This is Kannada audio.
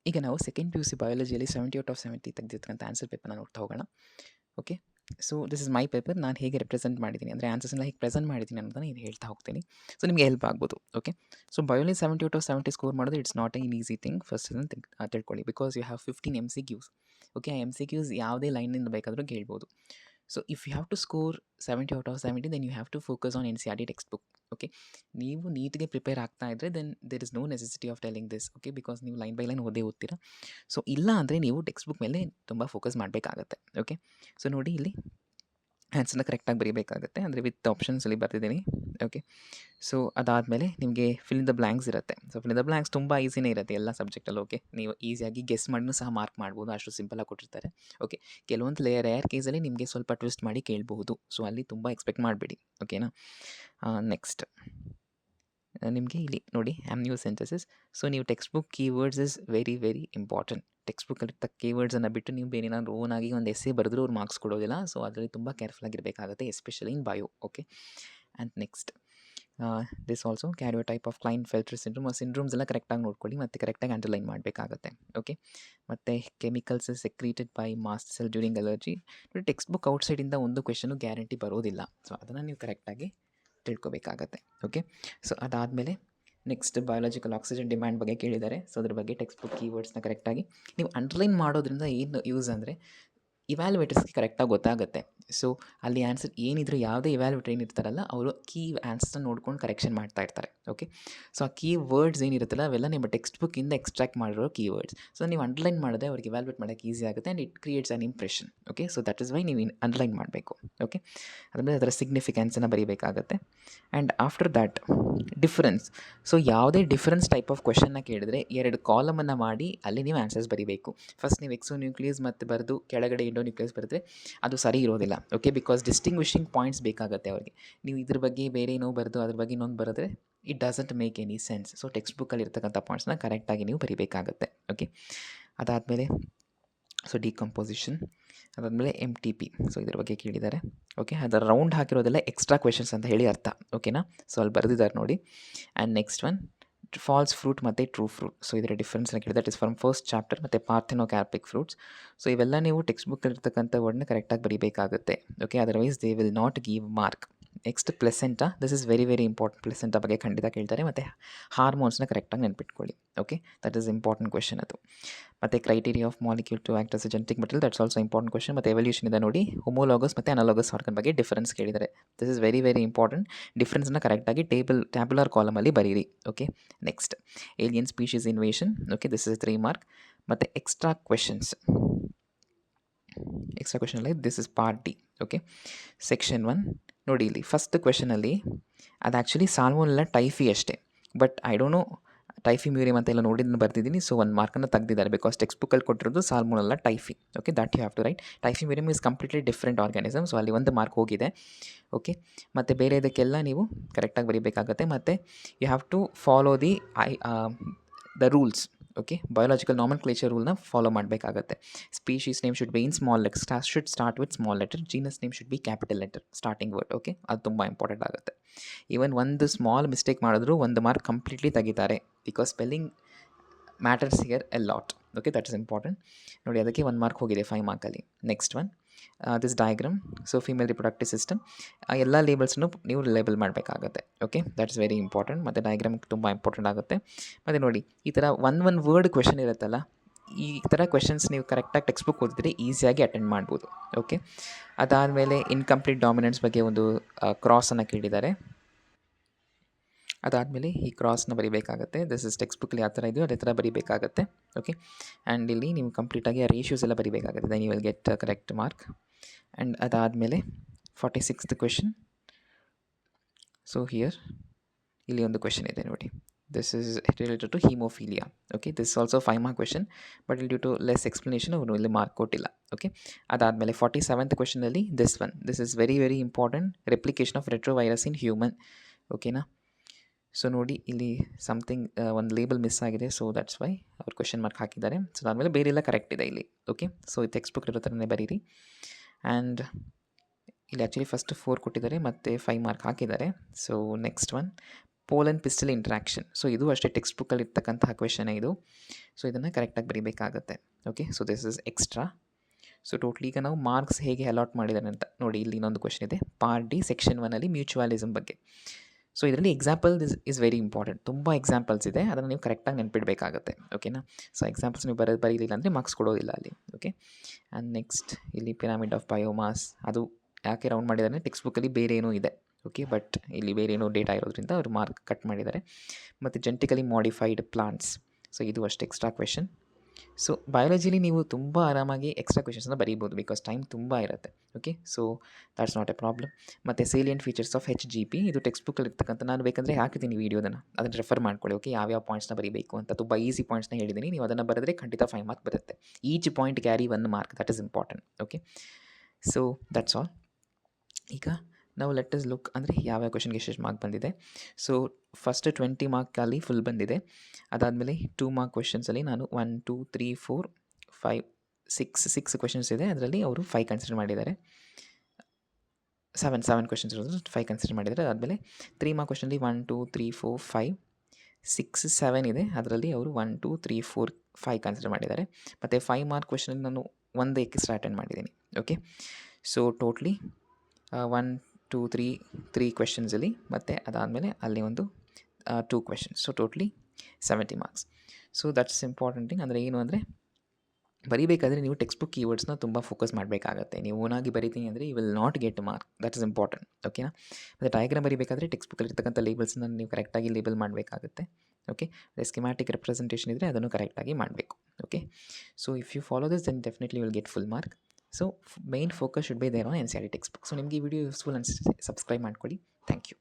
ಈಗ ನಾವು ಸೆಕೆಂಡ್ ಪಿ ಯು ಸಿ ಬಯಾಲಜಿಯಲ್ಲಿ 70/70 ತೆಗೆದಿರ್ತಕ್ಕಂಥ ಆನ್ಸರ್ ಪೇಪರ್ನ ನೋಡ್ತಾ ಹೋಗೋಣ. Okay, so this is my paper. ನಾನು ಹೇಗೆ ರೆಪ್ರೆಸೆಂಟ್ ಮಾಡಿದ್ದೀನಿ ಅಂದರೆ ಆನ್ಸರ್ಸ್ನ ಹೇಗೆ ಪ್ರೆಸೆಂಟ್ ಮಾಡಿದ್ದೀನಿ ಅನ್ನೋದನ್ನು ಇದು ಹೇಳ್ತಾ ಹೋಗ್ತೀನಿ. ಸೊ ನಿಮಗೆ ಹೆಲ್ಪ್ ಆಗ್ಬೋದು. ಓಕೆ, ಸೊ ಬಯಾಲಜಿ 70/70 ಸ್ಕೋರ್ ಮಾಡೋದು it's not an easy thing. First ಅದನ್ನು ತಿಳ್ಕೊಳ್ಳಿ. Because you have 15 MCQs. Okay, ಆ MCQs ಯಾವುದೇ ಲೈನಿಂದ ಬೇಕಾದರೂ ಕೇಳ್ಬೋದು. So if you have to score 70/70 then you have to focus on NCERT text book. Okay, ನೀವು ನೀಟ್ಗೆ ಪ್ರಿಪೇರ್ ಆಗ್ತಾ ಇದ್ದರೆ then there is no necessity of telling this. Okay, because ನೀವು ಲೈನ್ ಬೈ ಲೈನ್ ಓದ್ತೀರಾ. ಸೊ ಇಲ್ಲ ಅಂದರೆ ನೀವು ಟೆಕ್ಸ್ಟ್ ಬುಕ್ ಮೇಲೆ ತುಂಬ ಫೋಕಸ್ ಮಾಡಬೇಕಾಗತ್ತೆ. ಓಕೆ, ಸೊ ನೋಡಿ ಇಲ್ಲಿ ಆನ್ಸರ್ನ ಕರೆಕ್ಟಾಗಿ ಬರೀಬೇಕಾಗುತ್ತೆ. ಅಂದರೆ ವಿತ್ ಆಪ್ಷನ್ಸಲ್ಲಿ ಬರ್ತಿದ್ದೀನಿ. ಓಕೆ, ಸೊ ಅದಾದಮೇಲೆ ನಿಮಗೆ ಫಿಲ್ ಇನ್ ದ ಬ್ಲ್ಯಾಂಕ್ಸ್ ಇರುತ್ತೆ. So fill in the blanks ತುಂಬ ಈಸಿನೇ ಇರುತ್ತೆ ಎಲ್ಲ ಸಬ್ಜೆಕ್ಟಲ್ಲಿ. ಓಕೆ, ನೀವು ಈಸಿಯಾಗಿ ಗೆಸ್ ಮಾಡಿನೂ ಸಹ ಮಾರ್ಕ್ ಮಾಡ್ಬೋದು, ಅಷ್ಟು ಸಿಂಪಲಾಗಿ ಕೊಟ್ಟಿರ್ತಾರೆ. ಓಕೆ, ಕೆಲವೊಂದು ರೇರ್ ಕೇಸಲ್ಲಿ ನಿಮಗೆ ಸ್ವಲ್ಪ ಟ್ವಿಸ್ಟ್ ಮಾಡಿ ಕೇಳಬಹುದು. ಸೊ ಅಲ್ಲಿ ತುಂಬ ಎಕ್ಸ್ಪೆಕ್ಟ್ ಮಾಡಬೇಡಿ. ಓಕೆನಾ. ನೆಕ್ಸ್ಟ್ ನಿಮಗೆ ಇಲ್ಲಿ ನೋಡಿ ನ್ಯೂ ಸೆಂಟೆನ್ಸಸ್. ಸೊ ನೀವು text book keywords is very very important. Text ಬುಕ್ಕಲ್ಲಿ ಕೀವರ್ಡ್ಸನ್ನು ಬಿಟ್ಟು ನೀವು ಬೇರೆ ಏನಾದ್ರು ಓನಾಗಿ ಒಂದು ಎಸ್ಸೆ ಬರೆದ್ರೂ ಅವ್ರು ಮಾರ್ಕ್ಸ್ ಕೊಡೋದಿಲ್ಲ. ಸೊ ಅದರಲ್ಲಿ ತುಂಬ ಕೇರ್ಫುಲ್ ಆಗಿರಬೇಕಾಗುತ್ತೆ, especially in bio. Okay, and next this also karyotype of Klinefelter syndrome. ಆ ಸಿಂಡ್ರೋಮ್ಸ್ ಎಲ್ಲ ಕರೆಕ್ಟಾಗಿ ನೋಡ್ಕೊಳ್ಳಿ ಮತ್ತು ಕರೆಕ್ಟಾಗಿ ಅಂಡರ್ಲೈನ್ ಮಾಡಬೇಕಾಗುತ್ತೆ. ಓಕೆ, ಮತ್ತು chemicals secreted by mast cell during allergy. Textbook ಔಟ್ಸೈಡಿಂದ ಒಂದು ಕ್ವೆಶನು ಗ್ಯಾರಂಟಿ ಬರೋದಿಲ್ಲ. ಸೊ ಅದನ್ನು ನೀವು ಕರೆಕ್ಟಾಗಿ ತಿಳ್ಕೊಬೇಕಾಗತ್ತೆ. ಓಕೆ, ಸೊ ಅದಾದಮೇಲೆ ನೆಕ್ಸ್ಟ್ ಬಯಾಲಜಿಕಲ್ ಆಕ್ಸಿಜನ್ ಡಿಮ್ಯಾಂಡ್ ಬಗ್ಗೆ ಕೇಳಿದ್ದಾರೆ. ಸೊ ಅದ್ರ ಬಗ್ಗೆ ಟೆಕ್ಸ್ಟ್ ಬುಕ್ ಕೀವರ್ಡ್ಸ್ನ ಕರೆಕ್ಟಾಗಿ ನೀವು ಅಂಡರ್ಲೈನ್ ಮಾಡೋದ್ರಿಂದ ಏನು ಯೂಸ್ ಅಂದರೆ ಇವ್ಯಾಲ್ಯುವೇಟರ್ಸ್ಗೆ ಕರೆಕ್ಟಾಗಿ ಗೊತ್ತಾಗುತ್ತೆ. ಸೊ ಅಲ್ಲಿ ಆನ್ಸರ್ ಏನಿದ್ರು ಯಾವುದೇ ಇವ್ಯಾಲ್ಯುವೇಟರ್ ಏನಿರ್ತಾರಲ್ಲ ಅವರು ಕೀ ಆನ್ಸರ್ನ ನೋಡ್ಕೊಂಡು ಕರೆಕ್ಷನ್ ಮಾಡ್ತಾ ಇರ್ತಾರೆ. ಓಕೆ, ಸೊ ಆ ಕೀ ವರ್ಡ್ಸ್ ಏನಿರುತ್ತಲ್ಲ ಅವೆಲ್ಲ ನಿಮ್ಮ ಟೆಕ್ಸ್ಟ್ ಬುಕ್ಕಿಂದ ಎಕ್ಸ್ಟ್ರಾಕ್ಟ್ ಮಾಡಿರೋ ಕೀ ವರ್ಡ್ಸ್. ಸೊ ನೀವು ಅಂಡರ್ಲೈನ್ ಮಾಡಿದ್ರೆ ಅವ್ರಿಗೆ ಇವ್ಯಾಲ್ಯುವೇಟ್ ಮಾಡೋಕ್ಕೆ ಈಸಿ ಆಗುತ್ತೆ and it creates an impression. Okay, so that is why ನೀವು ಅಂಡರ್ಲೈನ್ ಮಾಡಬೇಕು. ಓಕೆ, ಅದಾದಮೇಲೆ ಅದರ ಸಿಗ್ನಿಫಿಕೆನ್ಸನ್ನು ಬರೀಬೇಕಾಗತ್ತೆ. And after that difference. So ಯಾವುದೇ ಡಿಫರೆನ್ಸ್ ಟೈಪ್ ಆಫ್ ಕ್ವೆಶನ್ನ ಕೇಳಿದ್ರೆ 2 ಕಾಲಮನ್ನು ಮಾಡಿ ಅಲ್ಲಿ ನೀವು ಆನ್ಸರ್ಸ್ ಬರೀಬೇಕು. ಫಸ್ಟ್ ನೀವು ಎಕ್ಸೋನ್ಯೂಕ್ಲಿಯಸ್ ಮತ್ತು ಬರೆದು ಕೆಳಗಡೆ ಎಂಡೋನ್ಯೂಕ್ಲಿಯಸ್ ಬರೆದ್ರೆ ಅದು ಸರಿ ಇರೋದಿಲ್ಲ. ಓಕೆ, ಬಿಕಾಸ್ ಡಿಸ್ಟಿಂಗ್ವಿಷಿಂಗ್ ಪಾಯಿಂಟ್ಸ್ ಬೇಕಾಗುತ್ತೆ ಅವ್ರಿಗೆ. ನೀವು ಇದ್ರ ಬಗ್ಗೆ ಬೇರೆ ಏನೋ ಬರೆದು ಅದ್ರ ಬಗ್ಗೆ ಇನ್ನೊಂದು ಬರೆದ್ರೆ it doesn't make any sense. So text ಬುಕ್ಕಲ್ಲಿ ಇರ್ತಕ್ಕಂಥ ಪಾಯಿಂಟ್ಸ್ನ ಕರೆಕ್ಟಾಗಿ ನೀವು ಬರೀಬೇಕಾಗತ್ತೆ. ಓಕೆ, ಅದಾದಮೇಲೆ ಸೊ ಡಿಕಂಪೋಸಿಷನ್, ಅದಾದಮೇಲೆ MTP. ಸೊ ಇದ್ರ ಬಗ್ಗೆ ಕೇಳಿದ್ದಾರೆ. ಓಕೆ, ಅದರ ರೌಂಡ್ ಹಾಕಿರೋದೆಲ್ಲ ಎಕ್ಸ್ಟ್ರಾ ಕ್ವೆಶನ್ಸ್ ಅಂತ ಹೇಳಿ ಅರ್ಥ. ಓಕೆನಾ, ಸೊ ಅಲ್ಲಿ ಬರೆದಿದ್ದಾರೆ ನೋಡಿ. And next one false fruit ಮತ್ತು ಟ್ರೂ ಫ್ರೂಟ್. ಸೊ ಇದರ ಡಿಫ್ರೆನ್ಸ್ನ ಕೇಳಿದೆ. That is from first chapter ಮತ್ತು ಪಾರ್ಥೆನೋಕ್ಯಾರ್ಪಿಕ್ ಫ್ರೂಟ್ಸ್. ಸೊ ಇವೆಲ್ಲ ನೀವು ಟೆಕ್ಸ್ಟ್ ಬುಕ್ಕಲ್ಲಿರ್ತಕ್ಕಂಥ ವರ್ಡ್ನ ಕರೆಕ್ಟಾಗಿ ಬರೀಬೇಕಾಗುತ್ತೆ. Okay, otherwise they will not give mark. Next placenta. This is very very important. Placenta ಬಗ್ಗೆ ಖಂಡಿತ ಕೇಳ್ತಾರೆ. ಮತ್ತು ಹಾರ್ಮೋನ್ಸ್ನ ಕರೆಕ್ಟಾಗಿ ನೆನ್ಪಿಟ್ಕೊಳ್ಳಿ. Okay, that is important question ಅದು. ಮತ್ತು criteria of molecule to act as a genetic material, that's also important question. ಮತ್ತು ಎವಲ್ಯೂಷನ್ ಇದೆ ನೋಡಿ. ಹೋಮೋಲಾಗಸ್ ಮತ್ತು ಅನಲಾಗಸ್ ಆರ್ಗನ್ ಬಗ್ಗೆ ಡಿಫರೆನ್ಸ್ ಕೇಳಿದ್ದಾರೆ. This is very very important. ಡಿಫ್ರೆನ್ಸ್ನ ಕರೆಕ್ಟಾಗಿ ಟ್ಯಾಬ್ಯುಲರ್ ಕಾಲಮಲ್ಲಿ ಬರೀರಿ. Okay, next alien species invasion. Okay, this is 3 mark. ಮತ್ತು extra questions like this is part D. Okay, section 1 ನೋಡಿ. ಇಲ್ಲಿ ಫಸ್ಟ್ ಕ್ವೆಶನಲ್ಲಿ ಅದು ಆ್ಯಕ್ಚುಲಿ ಸಾಲ್ಮೋನೆಲ್ಲಾ ಟೈಫಿ ಅಷ್ಟೇ. But I don't know typhimurium ಅಂತ ಎಲ್ಲ ನೋಡಿದ್ದನ್ನು ಬರ್ತಿದ್ದೀನಿ. ಸೊ 1 ಮಾರ್ಕನ್ನು ತೆಗೆದಿದ್ದಾರೆ ಬಿಕಾಸ್ ಟೆಕ್ಸ್ಟ್ ಬುಕ್ಕಲ್ಲಿ ಕೊಟ್ಟಿರೋದು Salmonella typhi. Okay, that you have to write. Typhimurium is completely different organism. So ಅಲ್ಲಿ 1 ಮಾರ್ಕ್ ಹೋಗಿದೆ. ಓಕೆ, ಮತ್ತು ಬೇರೆ ಇದಕ್ಕೆಲ್ಲ ನೀವು ಕರೆಕ್ಟಾಗಿ ಬರೀಬೇಕಾಗತ್ತೆ. ಮತ್ತು you have to follow the rules. Okay, biological nomenclature ರೂಲ್ನ ಫಾಲೋ ಮಾಡಬೇಕಾಗತ್ತೆ. Species name should be in small letter, should start with small letter. Genus name should be capital letter starting word. Okay, ಅದು ತುಂಬ ಇಂಪಾರ್ಟೆಂಟ್ ಆಗುತ್ತೆ. ಈವನ್ ಒಂದು ಸ್ಮಾಲ್ ಮಿಸ್ಟೇಕ್ ಮಾಡಿದ್ರು 1 ಮಾರ್ಕ್ ಕಂಪ್ಲೀಟ್ಲಿ ತೆಗಿತಾರೆ. Because spelling matters here a lot. Okay, that is important ನೋಡಿ. ಅದಕ್ಕೆ 1 ಮಾರ್ಕ್ ಹೋಗಿದೆ 5 ಮಾರ್ಕಲ್ಲಿ. Next one this diagram. So female reproductive system, ಎಲ್ಲ ಲೇಬಲ್ಸನ್ನು ನೀವು ಲೇಬಲ್ ಮಾಡಬೇಕಾಗತ್ತೆ. Okay, that is very important. ಮತ್ತು ಡಯಾಗ್ರಾಮ್ ತುಂಬ ಇಂಪಾರ್ಟೆಂಟ್ ಆಗುತ್ತೆ. ಮತ್ತು ನೋಡಿ ಈ ಥರ ಒನ್ ವರ್ಡ್ ಕ್ವೆಶನ್ ಇರುತ್ತಲ್ಲ, ಈ ಥರ ಕ್ವೆಶನ್ಸ್ ನೀವು ಕರೆಕ್ಟಾಗಿ ಟೆಕ್ಸ್ಟ್ ಬುಕ್ ಓದಿದ್ರೆ ಈಸಿಯಾಗಿ ಅಟೆಂಡ್ ಮಾಡ್ಬೋದು. ಓಕೆ, ಅದಾದಮೇಲೆ ಇನ್ಕಂಪ್ಲೀಟ್ ಡಾಮಿನೆನ್ಸ್ ಬಗ್ಗೆ ಒಂದು ಕ್ರಾಸನ್ನು ಕೇಳಿದ್ದಾರೆ. ಅದಾದಮೇಲೆ ಈ ಕ್ರಾಸ್ನ ಬರೀಬೇಕಾಗತ್ತೆ. ದಿಸ್ ಇಸ್ ಟೆಕ್ಸ್ಟ್ ಬುಕ್ಕಲ್ಲಿ ಯಾವ ಥರ ಇದೆಯೋ ಅದೇ ಥರ ಬರೀಬೇಕಾಗತ್ತೆ. ಓಕೆ, ಆ್ಯಂಡ್ ಇಲ್ಲಿ ನೀವು ಕಂಪ್ಲೀಟಾಗಿ ಆ ರೇಷಿಯೋಸ್ ಎಲ್ಲ ಬರೀಬೇಕಾಗುತ್ತೆ. Then you will get correct mark. And ಅದಾದಮೇಲೆ 46th ಕ್ವೆಶನ್. ಸೊ ಹಿಯರ್ ಇಲ್ಲಿ ಒಂದು ಕ್ವೆಶನ್ ಇದೆ ನೋಡಿ. This is related to haemophilia. Okay, this also 5 mark question. But due to less explanation ಅವರು ಇಲ್ಲಿ ಮಾರ್ಕ್ ಕೊಟ್ಟಿಲ್ಲ. ಓಕೆ, ಅದಾದಮೇಲೆ 47th ಕ್ವೆಶನಲ್ಲಿ this is very very important. Replication of retrovirus in human. ಓಕೆನಾ. ಸೊ ನೋಡಿ ಇಲ್ಲಿ ಸಮಥಿಂಗ್ ಒಂದು ಲೇಬಲ್ ಮಿಸ್ ಆಗಿದೆ. ಸೊ ದಟ್ಸ್ ವೈ ಅವ್ರು ಕ್ವೆಶನ್ ಮಾರ್ಕ್ ಹಾಕಿದ್ದಾರೆ. ಸೊ ಅದಾದಮೇಲೆ ಬೇರೆ ಎಲ್ಲ ಕರೆಕ್ಟ್ ಇದೆ ಇಲ್ಲಿ. ಓಕೆ, ಸೊ ಈ ಟೆಕ್ಸ್ಟ್ ಬುಕ್ ಇರೋ ಥರನೇ ಬರೀರಿ. ಆ್ಯಂಡ್ ಇಲ್ಲಿ ಆ್ಯಕ್ಚುಲಿ ಫಸ್ಟ್ 4 ಕೊಟ್ಟಿದ್ದಾರೆ ಮತ್ತು 5 ಮಾರ್ಕ್ ಹಾಕಿದ್ದಾರೆ. So next one pollen and pistil interaction. So ಇದು ಅಷ್ಟೇ ಟೆಕ್ಸ್ಟ್ ಬುಕ್ಕಲ್ಲಿ ಇರ್ತಕ್ಕಂತಹ ಕ್ವೆಶನೇ ಇದು. ಸೊ ಇದನ್ನು ಕರೆಕ್ಟಾಗಿ ಬರೀಬೇಕಾಗತ್ತೆ. Okay, so this is extra. So totally ಈಗ ನಾವು ಮಾರ್ಕ್ಸ್ ಹೇಗೆ ಅಲಾಟ್ ಮಾಡಿದ್ದಾರೆ ಅಂತ ನೋಡಿ. ಇಲ್ಲಿ ಇನ್ನೊಂದು ಕ್ವೆಶನ್ ಇದೆ, ಪಾರ್ಟ್ ಡಿ ಸೆಕ್ಷನ್ 1ಅಲ್ಲಿ ಮ್ಯೂಚುವಲಿಸಮ್ ಬಗ್ಗೆ. ಸೊ ಇದರಲ್ಲಿ ಎಕ್ಸಾಂಪಲ್ ಇಸ್ ವೆರಿ ಇಂಪಾರ್ಟೆಂಟ್. ತುಂಬ ಎಕ್ಸಾಂಪಲ್ಸ್ ಇದೆ, ಅದನ್ನು ನೀವು ಕರೆಕ್ಟಾಗಿ ನೆನ್ಪಿಡಬೇಕಾಗತ್ತೆ. ಓಕೆನಾ. ಸೊ ಎಕ್ಸಾಂಪಲ್ಸ್ ನೀವು ಬರೀಲಿಲ್ಲ ಅಂದರೆ ಮಾರ್ಕ್ಸ್ ಕೊಡೋದಿಲ್ಲ ಅಲ್ಲಿ. ಓಕೆ, ಆ್ಯಂಡ್ ನೆಕ್ಸ್ಟ್ ಇಲ್ಲಿ ಪಿರಾಮಿಡ್ ಆಫ್ ಬಯೋಮಾಸ್, ಅದು ಯಾಕೆ ರೌಂಡ್ ಮಾಡಿದ್ದಾರೆ, ಟೆಕ್ಸ್ಟ್ ಬುಕ್ಕಲ್ಲಿ ಬೇರೆ ಏನೋ ಇದೆ. ಓಕೆ, ಬಟ್ ಇಲ್ಲಿ ಬೇರೆ ಏನೋ ಡೇಟಾ ಇರೋದ್ರಿಂದ ಅವರು ಮಾರ್ಕ್ ಕಟ್ ಮಾಡಿದ್ದಾರೆ. ಮತ್ತು ಜೆನೆಟಿಕಲಿ ಮಾಡಿಫೈಡ್ ಪ್ಲಾಂಟ್ಸ್, ಸೊ ಇದು ಅಷ್ಟೇ ಎಕ್ಸ್ಟ್ರಾ ಕ್ವೆಶನ್. ಸೊ ಬಯಾಲಜಿಲಿ ನೀವು ತುಂಬ ಆರಾಮಾಗಿ ಎಕ್ಸ್ಟ್ರಾ ಕ್ವೆಶನ್ಸ್ನ ಬರೀಬೋದು, ಬಿಕಾಸ್ ಟೈಮ್ ತುಂಬ ಇರುತ್ತೆ. Okay, so that's not A problem. ಮತ್ತು ಸೇಲಿಯಂಟ್ ಫೀಚರ್ಸ್ ಆಫ್ HGP, ಇದು ಟೆಕ್ಸ್ಟ್ ಬುಕ್ಕಲ್ಲಿ ಇರ್ತಕ್ಕಂಥ, ನಾನು ಬೇಕಂದರೆ ಹಾಕಿದ್ದೀನಿ ವೀಡಿಯೋದನ್ನು, ಅದನ್ನು ರೆಫರ್ ಮಾಡ್ಕೊಳ್ಳಿ. ಓಕೆ, ಯಾವ್ಯಾವ ಪಾಯಿಂಟ್ಸ್ನ ಬರೀಬೇಕು ಅಂತ ತುಂಬ ಈಸಿ ಪಾಯಿಂಟ್ಸ್ನ ಹೇಳಿದ್ದೀನಿ. ನೀವು ಅದನ್ನು ಬರೆದ್ರೆ ಖಂಡಿತ 5 ಮಾರ್ಕ್ ಬರುತ್ತೆ. Each point carry 1 mark, that is important. Okay, so that's all. ಈಗ ನಾವು ಲೆಟ್ ಅಸ್ ಲುಕ್ ಅಂದರೆ ಯಾವ್ಯಾವ ಕ್ವೆಶನ್ಗೆ ಎಷ್ಟು ಮಾರ್ಕ್ ಬಂದಿದೆ. ಸೊ ಫಸ್ಟ್ 20 ಮಾರ್ಕಲ್ಲಿ ಫುಲ್ ಬಂದಿದೆ. ಅದಾದಮೇಲೆ 2 ಮಾರ್ಕ್ ಕ್ವೆಶನ್ಸಲ್ಲಿ ನಾನು 1 2 3 4 5 6 ಕ್ವೆಶನ್ಸ್ ಇದೆ, ಅದರಲ್ಲಿ ಅವರು 5 ಕನ್ಸಿಡರ್ ಮಾಡಿದ್ದಾರೆ. 7 ಕ್ವೆಶನ್ಸ್ ಇರೋದು 5 ಕನ್ಸಿಡರ್ ಮಾಡಿದ್ದಾರೆ. ಅದಾದಮೇಲೆ 3 ಮಾರ್ಕ್ ಕ್ವೆಶನಲ್ಲಿ 1 2 3 4 5 6 7 ಇದೆ, ಅದರಲ್ಲಿ ಅವರು 1 2 3 4 5 ಕನ್ಸಿಡರ್ ಮಾಡಿದ್ದಾರೆ. ಮತ್ತು 5 ಮಾರ್ಕ್ ಕ್ವೆಶನಲ್ಲಿ ನಾನು ಒಂದು ಎಕ್ಸ್ಟ್ರಾ ಅಟೆಂಡ್ ಮಾಡಿದ್ದೀನಿ. ಓಕೆ, ಸೊ ಟೋಟ್ಲಿ 1 2 3 ಕ್ವೆಶನ್ಸಲ್ಲಿ, ಮತ್ತು ಅದಾದಮೇಲೆ ಅಲ್ಲಿ ಒಂದು 2 questions, so totally 70 marks. So that's important thing. ಅಂದರೆ ಏನು ಅಂದರೆ ಬರೀಬೇಕಾದ್ರೆ ನೀವು ಟೆಕ್ಸ್ಟ್ ಬುಕ್ ಕೀವರ್ಡ್ಸ್ನ ತುಂಬ ಫೋಕಸ್ ಮಾಡಬೇಕಾಗತ್ತೆ. ನೀವು ಓನಾಗಿ ಬರೀತೀನಿ ಅಂದರೆ you will not get mark, that is important. ಓಕೆನಾ. ಮತ್ತು ಡಯಾಗ್ರಾಮ್ ಬರೀಬೇಕಾದ್ರೆ ಟೆಕ್ಸ್ಟ್ ಬುಕ್ಕಲ್ಲಿ ಇರ್ತಕ್ಕಂಥ ಲೇಬಲ್ಸ್ನ ನೀವು ಕರೆಕ್ಟಾಗಿ ಲೇಬಲ್ ಮಾಡಬೇಕಾಗುತ್ತೆ. ಓಕೆ, ಸ್ಕಿಮ್ಯಾಟಿಕ್ ರೆಪ್ರೆಸೆಂಟೇಷನ್ ಇದ್ದರೆ ಅದನ್ನು ಕರೆಕ್ಟಾಗಿ ಮಾಡಬೇಕು. Okay, so if you follow this then definitely will get full mark. So main focus should be there on NCERT text book. So ನಿಮಗೆ ಈ ವಿಡಿಯೋ ಯೂಸ್ಫುಲ್ ಅನಿಸಿದ್ರೆ ಸಬ್ಸ್ಕ್ರೈಬ್ ಮಾಡ್ಕೊಳ್ಳಿ. Thank you.